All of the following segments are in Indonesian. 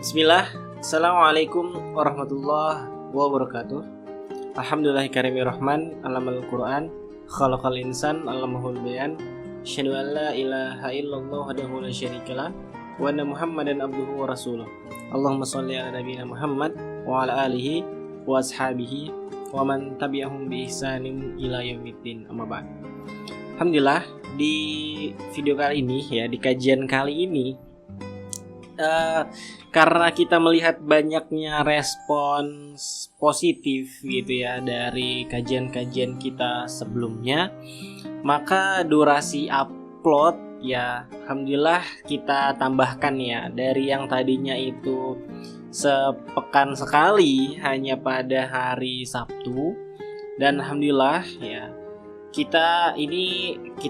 Bismillah, Assalamualaikum warahmatullahi wabarakatuh. Alhamdulillahirabbil rahman, alamal Qur'an, khalaqal insan, allamahul bayan. Asyhadu an la ilaha illallah wahdahu la syarikalah wa anna Muhammadan abduhu wa rasuluh. Allahumma shalli ala nabiyina Muhammad wa ala alihi wa ashabihi wa man tabi'ahum bi ihsanin ila yaumiddin. Amma ba'd. Alhamdulillah, di video kali ini ya, di kajian kali ini karena kita melihat banyaknya respons positif gitu ya dari kajian-kajian kita sebelumnya, maka durasi upload ya alhamdulillah kita tambahkan ya, dari yang tadinya itu sepekan sekali hanya pada hari Sabtu, dan alhamdulillah ya kita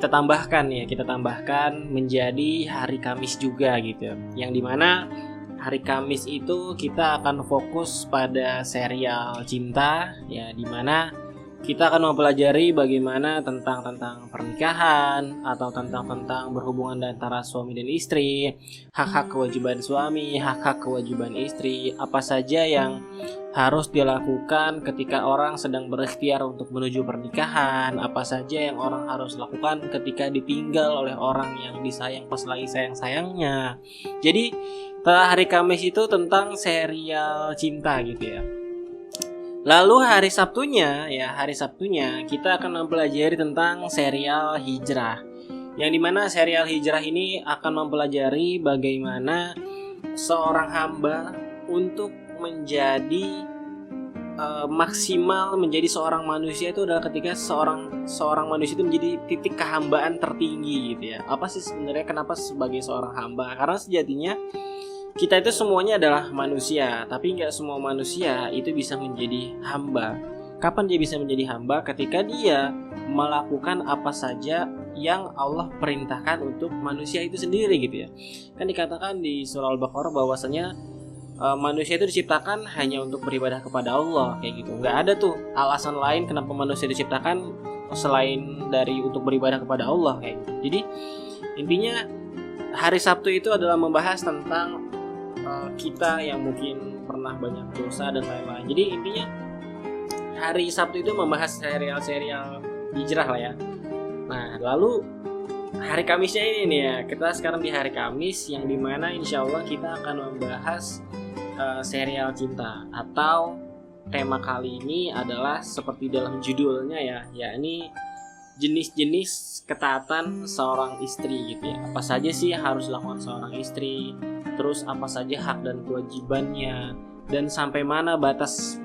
tambahkan menjadi hari Kamis juga gitu, yang dimana hari Kamis itu kita akan fokus pada serial cinta ya, dimana kita akan mempelajari bagaimana tentang pernikahan atau tentang berhubungan antara suami dan istri, hak-hak kewajiban suami, hak-hak kewajiban istri, apa saja yang harus dilakukan ketika orang sedang berikhtiar untuk menuju pernikahan, apa saja yang orang harus lakukan ketika ditinggal oleh orang yang disayang pas lagi sayang-sayangnya. Jadi hari Kamis itu tentang serial cinta gitu ya. Lalu hari Sabtunya kita akan mempelajari tentang serial hijrah, yang dimana serial hijrah ini akan mempelajari bagaimana seorang hamba untuk menjadi maksimal menjadi seorang manusia itu adalah ketika seorang manusia itu menjadi titik kehambaan tertinggi gitu ya. Apa sih sebenarnya kenapa sebagai seorang hamba? Karena sejatinya kita itu semuanya adalah manusia, tapi nggak semua manusia itu bisa menjadi hamba. Kapan dia bisa menjadi hamba? Ketika dia melakukan apa saja yang Allah perintahkan untuk manusia itu sendiri gitu ya. Kan dikatakan di surah Al-Baqarah bahwasanya manusia itu diciptakan hanya untuk beribadah kepada Allah kayak gitu. Nggak ada tuh alasan lain kenapa manusia diciptakan selain dari untuk beribadah kepada Allah kayak gitu. Jadi intinya hari Sabtu itu adalah membahas tentang kita yang mungkin pernah banyak dosa dan lain-lain. Jadi intinya hari Sabtu itu membahas serial hijrah lah ya. Nah lalu hari Kamisnya ini nih ya, kita sekarang di hari Kamis yang dimana insya Allah kita akan membahas serial cinta, atau tema kali ini adalah seperti dalam judulnya ya, yakni jenis-jenis ketaatan seorang istri gitu ya. Apa saja sih yang harus dilakukan seorang istri, terus apa saja hak dan kewajibannya, dan sampai mana batas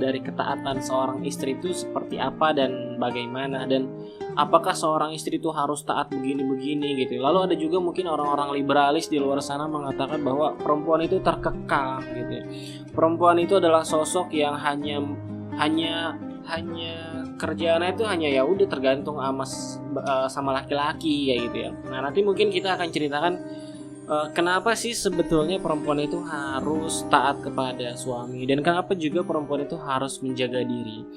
dari ketaatan seorang istri itu seperti apa dan bagaimana, dan apakah seorang istri itu harus taat begini-begini gitu. Lalu ada juga mungkin orang-orang liberalis di luar sana mengatakan bahwa perempuan itu terkekang gitu ya. Perempuan itu adalah sosok yang hanya kerjaannya itu hanya ya udah tergantung sama laki-laki ya gitu ya. Nah, nanti mungkin kita akan ceritakan kenapa sih sebetulnya perempuan itu harus taat kepada suami, dan kenapa juga perempuan itu harus menjaga diri.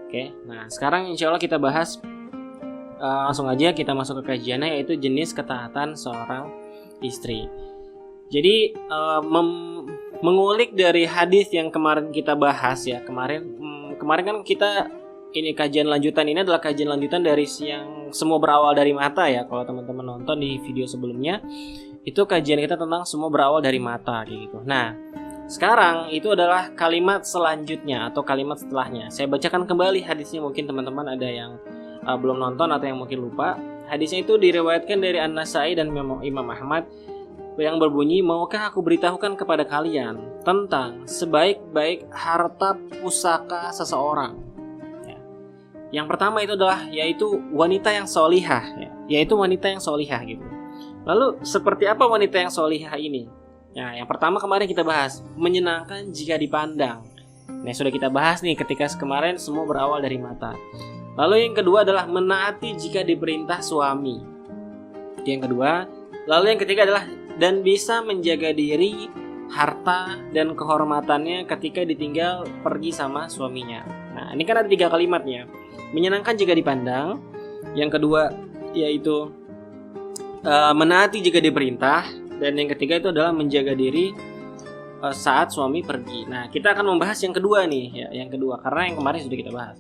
Oke, nah sekarang insya Allah kita bahas langsung aja kita masuk ke kajiannya, yaitu jenis ketaatan seorang istri. Jadi mengulik dari hadis yang kemarin kita bahas ya, kemarin kan kita ini kajian lanjutan, ini adalah kajian lanjutan dari yang semua berawal dari mata ya. Kalau teman-teman nonton di video sebelumnya, itu kajian kita tentang semua berawal dari mata kayak gitu. Nah, sekarang itu adalah kalimat selanjutnya atau kalimat setelahnya. Saya bacakan kembali hadisnya, mungkin teman-teman ada yang belum nonton atau yang mungkin lupa. Hadisnya itu diriwayatkan dari An-Nasai dan Imam Ahmad, yang berbunyi, maukah aku beritahukan kepada kalian tentang sebaik-baik harta pusaka seseorang. Yang pertama itu adalah yaitu wanita yang solihah ya, yaitu wanita yang solihah gitu. Lalu seperti apa wanita yang solihah ini? Nah, yang pertama kemarin kita bahas, menyenangkan jika dipandang. Nah, sudah kita bahas nih ketika kemarin semua berawal dari mata. Lalu yang kedua adalah menaati jika diperintah suami. Itu yang kedua. Lalu yang ketiga adalah dan bisa menjaga diri, harta dan kehormatannya ketika ditinggal pergi sama suaminya. Nah, ini kan ada 3 kalimatnya. Menyenangkan jika dipandang. Yang kedua yaitu menaati jika diperintah. Dan yang ketiga itu adalah menjaga diri saat suami pergi. Nah, kita akan membahas yang kedua nih, ya, yang kedua karena yang kemarin sudah kita bahas.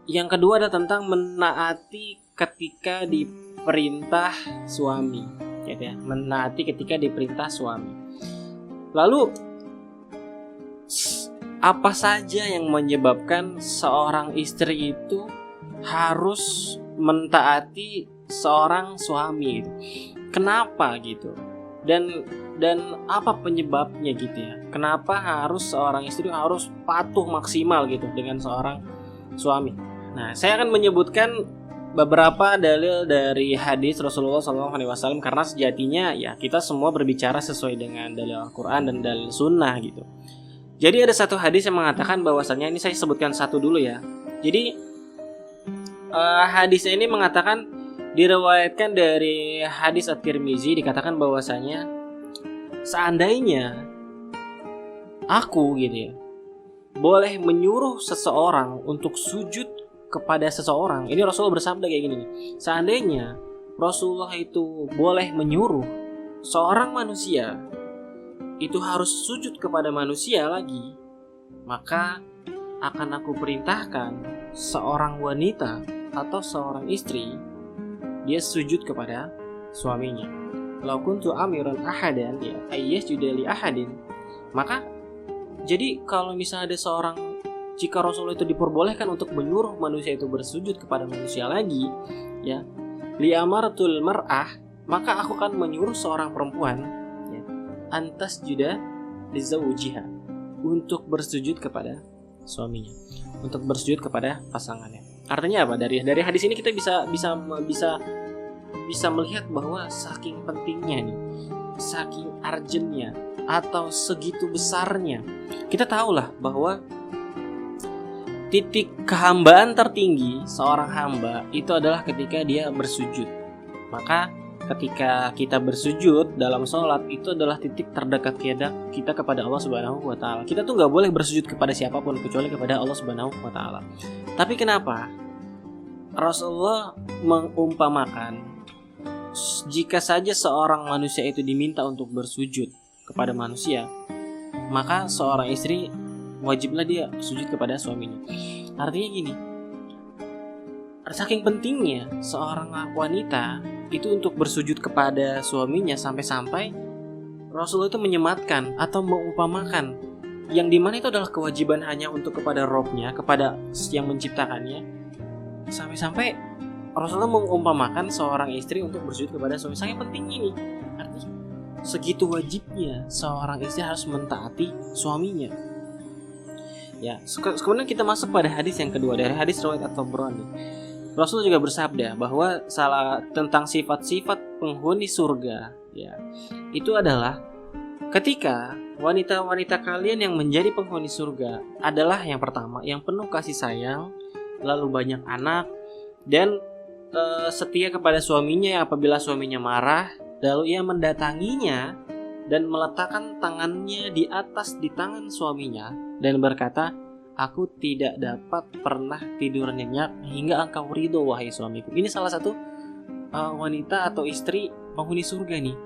Yang kedua adalah tentang menaati ketika diperintah suami, gitu ya. Menaati ketika diperintah suami. Lalu apa saja yang menyebabkan seorang istri itu harus mentaati seorang suami? Kenapa gitu? Dan apa penyebabnya gitu ya? Kenapa harus seorang istri harus patuh maksimal gitu dengan seorang suami? Nah, saya akan menyebutkan beberapa dalil dari hadis Rasulullah SAW karena sejatinya ya kita semua berbicara sesuai dengan dalil Al-Quran dan dalil Sunnah gitu. Jadi ada satu hadis yang mengatakan bahwasanya, ini saya sebutkan satu dulu ya. Jadi hadisnya ini mengatakan, diriwayatkan dari hadis At-Tirmizi, dikatakan bahwasanya seandainya aku gitu ya boleh menyuruh seseorang untuk sujud kepada seseorang, ini Rasulullah bersabda kayak gini nih, seandainya Rasulullah itu boleh menyuruh seorang manusia itu harus sujud kepada manusia lagi, maka akan aku perintahkan seorang wanita atau seorang istri dia sujud kepada suaminya. Lau kuntu amiran ahadan ya ayyasjuda li ahadin. Maka jadi kalau misalnya ada seorang, jika Rasulullah itu diperbolehkan untuk menyuruh manusia itu bersujud kepada manusia lagi, ya, li amaratul mar'ah, maka aku akan menyuruh seorang perempuan ya, antas juda li zawjiha, untuk bersujud kepada suaminya, untuk bersujud kepada pasangannya. Artinya apa? Dari hadis ini kita bisa melihat bahwa saking pentingnya nih, saking urgentnya atau segitu besarnya. Kita tahulah bahwa titik kehambaan tertinggi seorang hamba itu adalah ketika dia bersujud. Maka ketika kita bersujud dalam sholat, itu adalah titik terdekat kita kepada Allah Subhanahu wa Ta'ala. Kita tuh nggak boleh bersujud kepada siapapun kecuali kepada Allah Subhanahu wa Ta'ala. Tapi kenapa Rasulullah mengumpamakan jika saja seorang manusia itu diminta untuk bersujud kepada manusia, maka seorang istri wajiblah dia sujud kepada suaminya. Artinya gini, saking pentingnya seorang wanita itu untuk bersujud kepada suaminya, sampai-sampai Rasulullah itu menyematkan atau mengumpamakan yang dimana itu adalah kewajiban hanya untuk kepada Robnya, kepada yang menciptakannya, sampai-sampai Rasulullah mengumpamakan seorang istri untuk bersujud kepada suami. Sangat penting ini. Artinya segitu wajibnya seorang istri harus mentaati suaminya. Ya, kemudian kita masuk pada hadis yang kedua dari hadis riwayat At-Tabrani. Rasul juga bersabda bahwa salah tentang sifat-sifat penghuni surga, ya, itu adalah ketika wanita-wanita kalian yang menjadi penghuni surga adalah yang pertama, yang penuh kasih sayang, lalu banyak anak, dan setia kepada suaminya apabila suaminya marah, lalu ia mendatanginya dan meletakkan tangannya di tangan suaminya dan berkata, aku tidak dapat pernah tidur nyenyak hingga engkau ridho wahai suamiku. Ini salah satu wanita atau istri penghuni surga nih.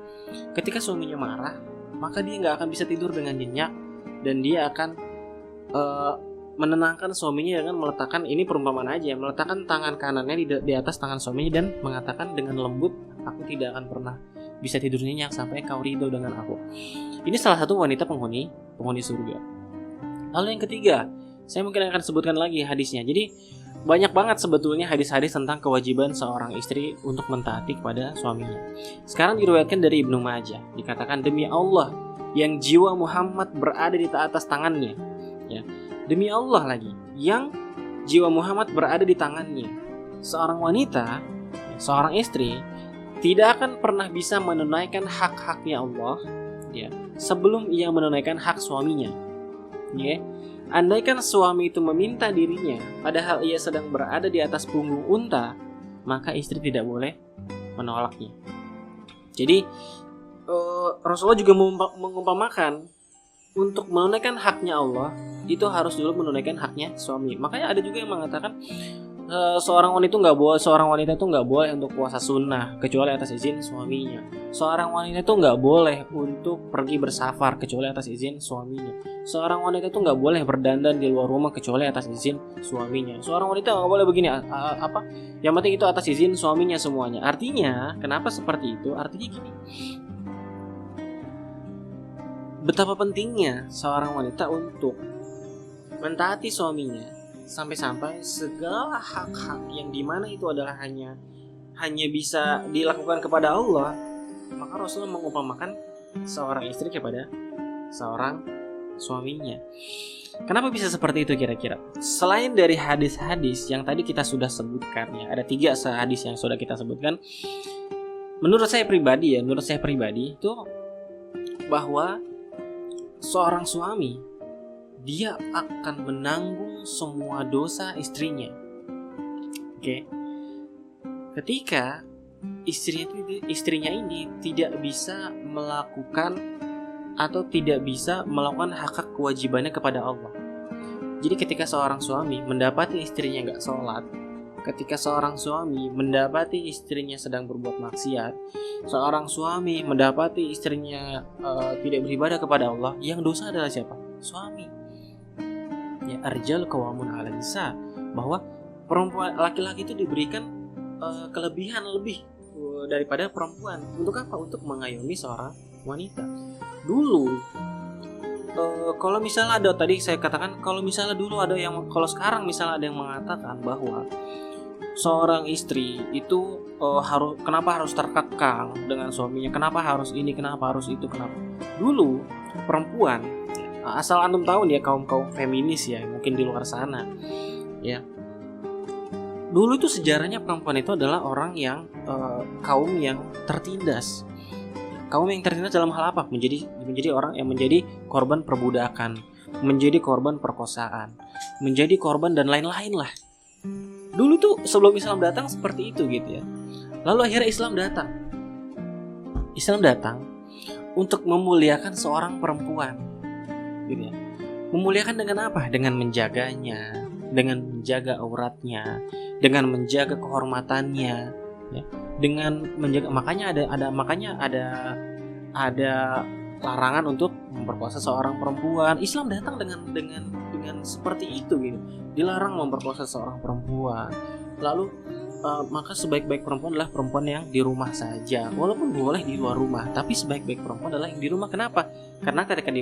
Ketika suaminya marah, maka dia gak akan bisa tidur dengan nyenyak, dan dia akan menenangkan suaminya dengan meletakkan, ini perumpamaan aja, meletakkan tangan kanannya di atas tangan suaminya dan mengatakan dengan lembut, aku tidak akan pernah bisa tidur nyenyak sampai kau ridho dengan aku. Ini salah satu wanita penghuni surga. Lalu yang ketiga, saya mungkin akan sebutkan lagi hadisnya. Jadi banyak banget sebetulnya hadis-hadis tentang kewajiban seorang istri untuk mentaati kepada suaminya. Sekarang diriwayatkan dari Ibnu Majah, dikatakan, demi Allah yang jiwa Muhammad berada di atas tangannya, ya, demi Allah lagi yang jiwa Muhammad berada di tangannya, seorang wanita, seorang istri tidak akan pernah bisa menunaikan hak-haknya Allah, ya, sebelum ia menunaikan hak suaminya. Ya, andaikan suami itu meminta dirinya padahal ia sedang berada di atas punggung unta, maka istri tidak boleh menolaknya. Jadi Rasulullah juga mengumpamakan untuk menunaikan haknya Allah itu harus dulu menunaikan haknya suami. Makanya ada juga yang mengatakan Seorang wanita itu nggak boleh untuk puasa sunnah kecuali atas izin suaminya. Seorang wanita itu nggak boleh untuk pergi bersafar kecuali atas izin suaminya. Seorang wanita itu nggak boleh berdandan di luar rumah kecuali atas izin suaminya. Seorang wanita nggak boleh begini apa? Yang penting itu atas izin suaminya semuanya. Artinya, kenapa seperti itu? Artinya gini. Betapa pentingnya seorang wanita untuk mentaati suaminya. Sampai-sampai segala hak-hak yang dimana itu adalah hanya bisa dilakukan kepada Allah, maka Rasulullah mengumpamakan seorang istri kepada seorang suaminya. Kenapa bisa seperti itu kira-kira? Selain dari hadis-hadis yang tadi kita sudah sebutkan ya, ada 3 hadis yang sudah kita sebutkan. Menurut saya pribadi itu bahwa seorang suami dia akan menanggung semua dosa istrinya. Oke. Ketika istrinya ini tidak bisa melakukan atau tidak bisa melakukan hak kewajibannya kepada Allah. Jadi ketika seorang suami mendapati istrinya nggak sholat, ketika seorang suami mendapati istrinya sedang berbuat maksiat, seorang suami mendapati istrinya tidak beribadah kepada Allah, yang dosa adalah siapa? Suami. Ya, arjal qawamun 'ala nisa, bahwa perempuan laki-laki itu diberikan kelebihan lebih daripada perempuan. Untuk apa? Untuk mengayomi seorang wanita. Dulu kalau misalnya ada, tadi saya katakan kalau misalnya dulu ada yang, kalau sekarang misalnya ada yang mengatakan bahwa seorang istri itu kenapa harus terkekang dengan suaminya, kenapa harus ini, kenapa harus itu, kenapa. Dulu perempuan, asal antum tahu nih ya, kaum feminis ya, mungkin di luar sana ya, dulu itu sejarahnya perempuan itu adalah orang yang kaum yang tertindas. Kaum yang tertindas dalam hal apa? Menjadi orang yang menjadi korban perbudakan, menjadi korban perkosaan, menjadi korban dan lain-lain lah. Dulu tuh sebelum Islam datang seperti itu gitu ya. Lalu akhirnya Islam datang untuk memuliakan seorang perempuan gitu ya. Memuliakan dengan apa? Dengan menjaganya, dengan menjaga auratnya, dengan menjaga kehormatannya ya. Dengan menjaga, makanya ada larangan untuk memperkosa seorang perempuan. Islam datang dengan seperti itu gitu. Dilarang memperkosa seorang perempuan. Lalu maka sebaik-baik perempuan adalah perempuan yang di rumah saja. Walaupun boleh di luar rumah, tapi sebaik-baik perempuan adalah yang di rumah. Kenapa? Karena ketika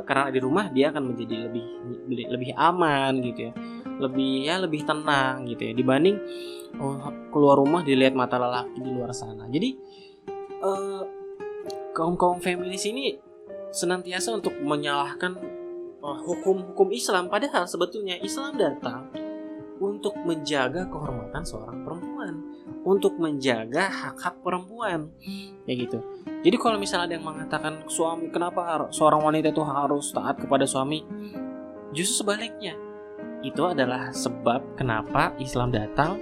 karena di rumah dia akan menjadi lebih aman gitu ya. Lebih tenang gitu ya, dibanding keluar rumah dilihat mata lelaki di luar sana. Jadi kaum feminis ini senantiasa untuk menyalahkan hukum Islam, padahal sebetulnya Islam datang untuk menjaga kehormatan seorang perempuan, untuk menjaga hak-hak perempuan, kayak gitu. Jadi kalau misalnya ada yang mengatakan kenapa seorang wanita itu harus taat kepada suami, justru sebaliknya. Itu adalah sebab kenapa Islam datang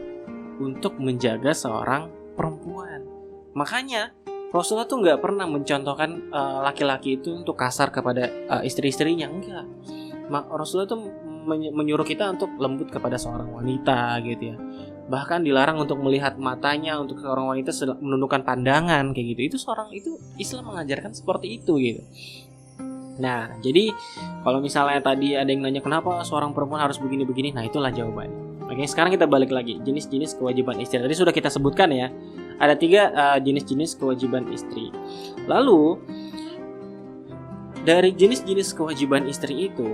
untuk menjaga seorang perempuan. Makanya Rasulullah tuh nggak pernah mencontohkan laki-laki itu untuk kasar kepada istri-istrinya, enggak. Rasulullah tuh menyuruh kita untuk lembut kepada seorang wanita gitu ya. Bahkan dilarang untuk melihat matanya, untuk seorang wanita menundukkan pandangan kayak gitu. Itu Islam mengajarkan seperti itu gitu. Nah, jadi kalau misalnya tadi ada yang nanya kenapa seorang perempuan harus begini-begini, nah itulah jawabannya. Oke, sekarang kita balik lagi, jenis-jenis kewajiban istri. Tadi sudah kita sebutkan ya, ada 3 jenis-jenis kewajiban istri. Lalu dari jenis-jenis kewajiban istri itu,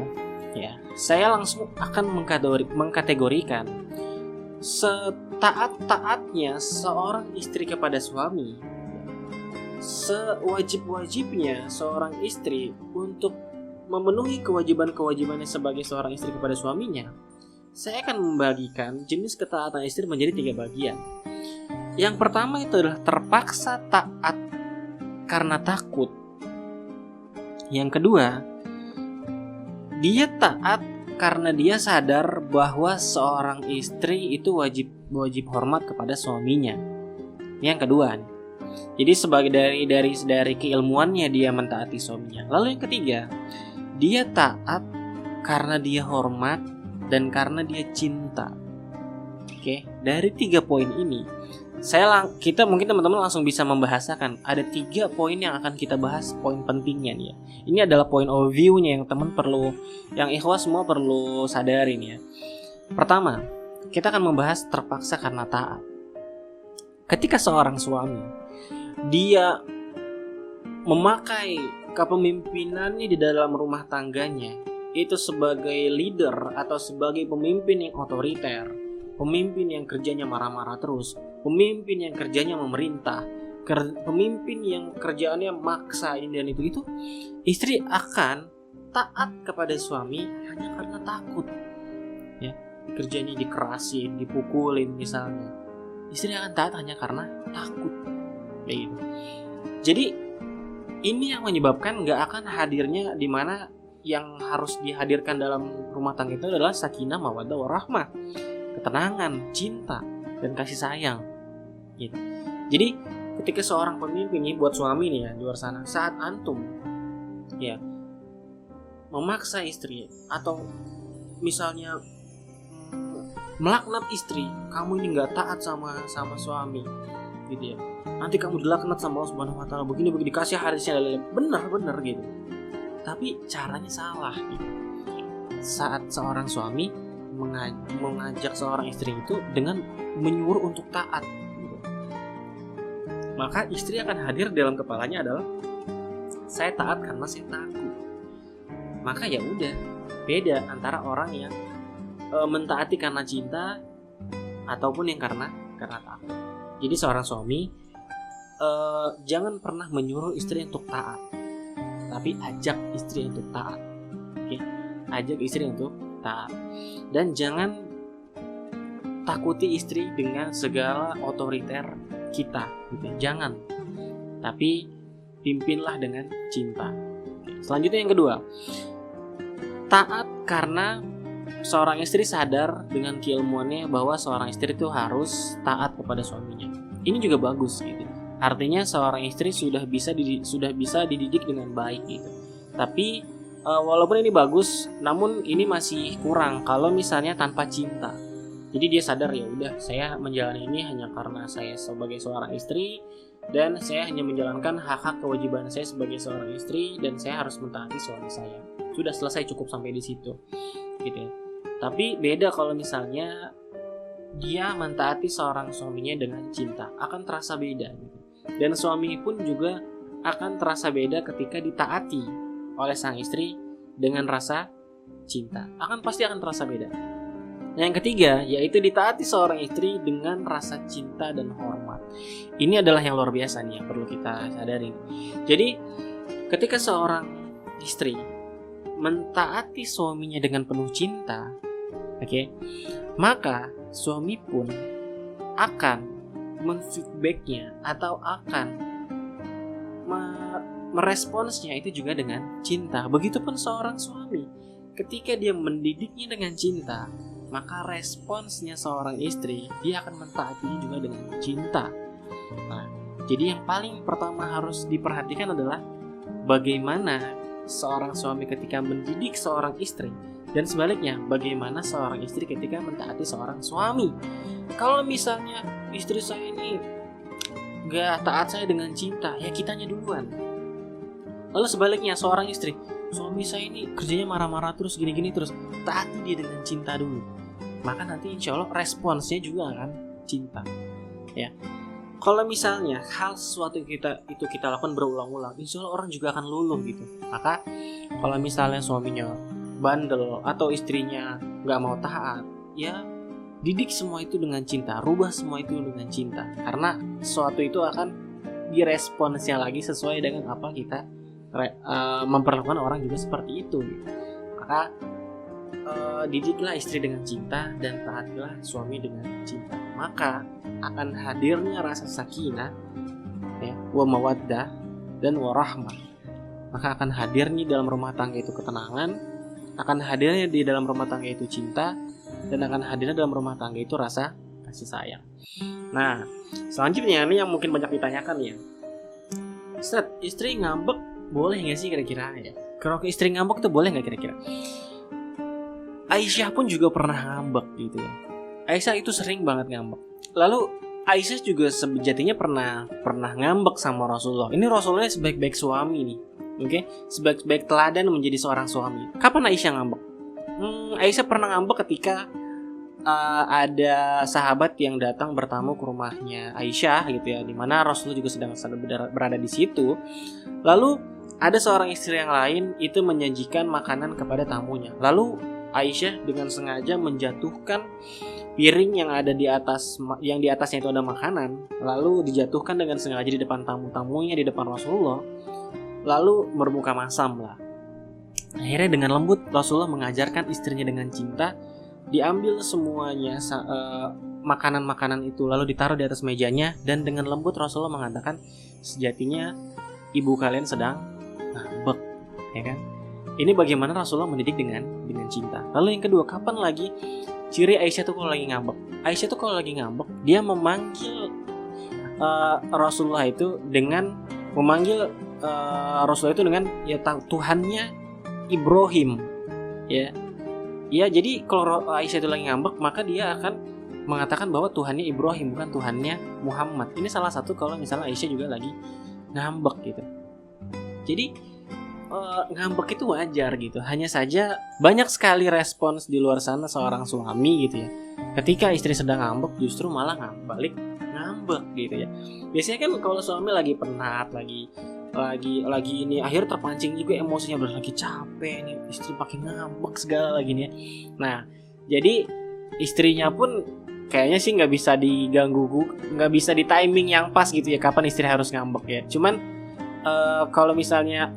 ya, saya langsung akan mengkategorikan setaat-taatnya seorang istri kepada suami, sewajib-wajibnya seorang istri untuk memenuhi kewajiban-kewajibannya sebagai seorang istri kepada suaminya. Saya akan membagikan jenis ketaatan istri menjadi 3 bagian. Yang pertama itu adalah terpaksa taat karena takut. Yang kedua, dia taat karena dia sadar bahwa seorang istri itu wajib hormat kepada suaminya. Yang kedua nih. Jadi sebagai dari keilmuannya dia mentaati suaminya. Lalu yang ketiga, dia taat karena dia hormat dan karena dia cinta. Oke, dari 3 poin ini kita mungkin teman-teman langsung bisa membahasakan. Ada 3 poin yang akan kita bahas, poin pentingnya nih ya. Ini adalah poin overview-nya yang ikhwas semua perlu sadarin ya. Pertama, kita akan membahas terpaksa karena taat. Ketika seorang suami dia memakai kepemimpinannya di dalam rumah tangganya itu sebagai leader atau sebagai pemimpin yang otoriter, pemimpin yang kerjanya marah-marah terus, pemimpin yang kerjanya memerintah, pemimpin yang kerjaannya maksa ini dan itu, istri akan taat kepada suami hanya karena takut. Ya, kerjanya dikerasin, dipukulin misalnya, istri akan taat hanya karena takut. Kayak gitu. Jadi ini yang menyebabkan nggak akan hadirnya di mana yang harus dihadirkan dalam rumah tangga itu adalah sakinah, mawaddah, warahmah, ketenangan, cinta, dan kasih sayang. Gitu. Jadi ketika seorang pemimpin ini buat suami nih ya di luar sana, saat antum ya memaksa istri atau misalnya melaknat istri, kamu ini nggak taat sama suami, gitu ya. Nanti kamu dilaknat sama Allah Subhanahu Wa Taala, begini dikasih hadisnya benar gitu. Tapi caranya salah. Gitu. Saat seorang suami mengajak seorang istri itu dengan menyuruh untuk taat, gitu. Maka istri akan hadir dalam kepalanya adalah saya taat karena saya takut. Maka ya udah, beda antara orang yang mentaati karena cinta ataupun yang karena takut. Jadi seorang suami jangan pernah menyuruh istri untuk taat, tapi ajak istri untuk taat. Oke, ajak istri untuk taat. Dan jangan takuti istri dengan segala otoriter kita, gitu. Jangan. Tapi pimpinlah dengan cinta. Oke. Selanjutnya yang kedua, taat karena seorang istri sadar dengan keilmuannya bahwa seorang istri itu harus taat kepada suaminya. Ini juga bagus gitu. Artinya seorang istri sudah bisa dididik dengan baik gitu. Tapi walaupun ini bagus, namun ini masih kurang kalau misalnya tanpa cinta. Jadi dia sadar ya udah, saya menjalani ini hanya karena saya sebagai seorang istri dan saya hanya menjalankan hak-hak kewajiban saya sebagai seorang istri dan saya harus mentaati suami saya. Sudah selesai, cukup sampai di situ. Gitu ya. Tapi beda kalau misalnya dia mentaati seorang suaminya dengan cinta, akan terasa beda gitu. Dan suami pun juga akan terasa beda ketika ditaati oleh sang istri dengan rasa cinta. Pasti akan terasa beda. Yang ketiga, yaitu ditaati seorang istri dengan rasa cinta dan hormat. Ini adalah yang luar biasa nih yang perlu kita sadari. Jadi, ketika seorang istri mentaati suaminya dengan penuh cinta, maka suami pun akan menfeedbacknya atau akan meresponsnya itu juga dengan cinta. Begitupun seorang suami, ketika dia mendidiknya dengan cinta, maka responsnya seorang istri dia akan mentaatinya juga dengan cinta. Nah, jadi yang paling pertama harus diperhatikan adalah bagaimana seorang suami ketika mendidik seorang istri, dan sebaliknya bagaimana seorang istri ketika mentaati seorang suami. Kalau misalnya istri saya ini gak taat saya dengan cinta, ya kitanya duluan. Lalu sebaliknya seorang istri, suami saya ini kerjanya marah-marah terus gini-gini terus, taati dia dengan cinta dulu. Maka nanti insya Allah responsnya juga akan cinta. Ya. Kalau misalnya hal sesuatu itu kita lakukan berulang-ulang, insya Allah orang juga akan luluh gitu. Maka kalau misalnya suaminya bandel atau istrinya gak mau taat, ya didik semua itu dengan cinta, rubah semua itu dengan cinta. Karena sesuatu itu akan diresponsnya lagi sesuai dengan apa kita memperlakukan orang juga seperti itu. Maka didiklah istri dengan cinta dan taatilah suami dengan cinta. Maka akan hadirnya rasa sakinah, ya, wa mawaddah dan warahmah. Maka akan hadirnya dalam rumah tangga itu ketenangan, akan hadirnya di dalam rumah tangga itu cinta, dan akan hadirnya dalam rumah tangga itu rasa kasih sayang. Nah, selanjutnya ini yang mungkin banyak ditanyakan ya, Ustaz, istri ngambek boleh nggak sih kira-kira ya? Kalau istri ngambek tuh boleh nggak kira-kira? Aisyah pun juga pernah ngambek gitu ya. Aisyah itu sering banget ngambek. Lalu Aisyah juga sejatinya pernah ngambek sama Rasulullah. Ini Rasulullah sebaik-baik suami nih. Oke, sebaik-baik teladan menjadi seorang suami. Kapan Aisyah ngambek? Aisyah pernah ngambek ketika ada sahabat yang datang bertamu ke rumahnya Aisyah gitu ya, di mana Rasulullah juga sedang berada di situ. Lalu ada seorang istri yang lain itu menyajikan makanan kepada tamunya. Lalu Aisyah dengan sengaja menjatuhkan piring yang ada di atas, yang di atasnya itu ada makanan, lalu dijatuhkan dengan sengaja di depan tamu-tamunya, di depan Rasulullah. Lalu bermuka masam lah. Akhirnya dengan lembut Rasulullah mengajarkan istrinya dengan cinta, diambil semuanya makanan-makanan itu lalu ditaruh di atas mejanya, dan dengan lembut Rasulullah mengatakan sejatinya ibu kalian sedang ngambek, ya kan? Ini bagaimana Rasulullah mendidik dengan cinta. Lalu yang kedua, kapan lagi ciri Aisyah tuh kalau lagi ngambek? Aisyah tuh kalau lagi ngambek dia memanggil Rasulullah itu dengan ya Tuhannya Ibrahim, ya. Ya, jadi kalau Aisyah itu lagi ngambek, maka dia akan mengatakan bahwa Tuhannya Ibrahim, bukan Tuhannya Muhammad. Ini salah satu kalau misalnya Aisyah juga lagi ngambek gitu. Jadi ngambek itu wajar gitu. Hanya saja banyak sekali respons di luar sana seorang suami gitu ya. Ketika istri sedang ngambek justru malah balik ngambek gitu ya. Biasanya kan kalau suami lagi penat, lagi ini akhir terpancing juga emosinya, udah lagi capek nih, istri pakai ngambek segala lagi nih. Nah, jadi istrinya pun kayaknya sih nggak bisa diganggu, nggak bisa di timing yang pas gitu ya kapan istri harus ngambek ya. Cuman kalau misalnya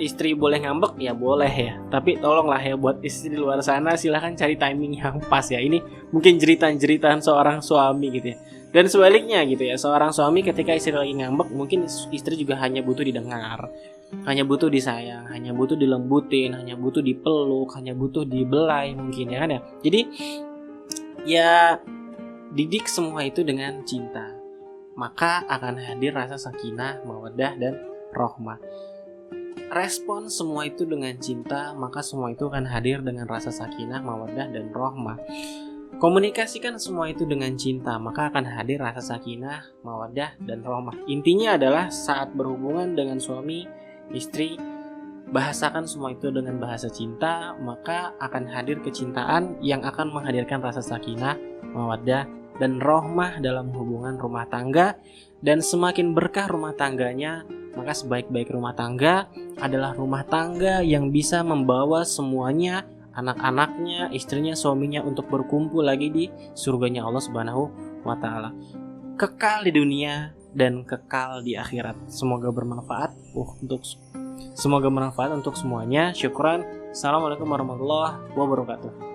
istri boleh ngambek ya boleh ya, tapi tolonglah ya buat istri di luar sana silahkan cari timing yang pas ya. Ini mungkin jeritan-jeritan seorang suami gitu ya. Dan sebaliknya gitu ya, seorang suami ketika istri lagi ngambek, mungkin istri juga hanya butuh didengar, hanya butuh disayang, hanya butuh dilembutin, hanya butuh dipeluk, hanya butuh dibelai mungkin ya kan ya. Jadi ya didik semua itu dengan cinta, maka akan hadir rasa sakinah, mawaddah dan rahmah. Respon semua itu dengan cinta, maka semua itu akan hadir dengan rasa sakinah, mawaddah dan rahmah. Komunikasikan semua itu dengan cinta, maka akan hadir rasa sakinah, mawaddah dan rahmah. Intinya adalah saat berhubungan dengan suami, istri, bahasakan semua itu dengan bahasa cinta, maka akan hadir kecintaan yang akan menghadirkan rasa sakinah, mawaddah dan rahmah dalam hubungan rumah tangga. Dan semakin berkah rumah tangganya, maka sebaik-baik rumah tangga adalah rumah tangga yang bisa membawa semuanya, anak-anaknya, istrinya, suaminya untuk berkumpul lagi di surganya Allah Subhanahu wa taala. Kekal di dunia dan kekal di akhirat. Semoga bermanfaat untuk semuanya. Syukran. Assalamualaikum warahmatullahi wabarakatuh.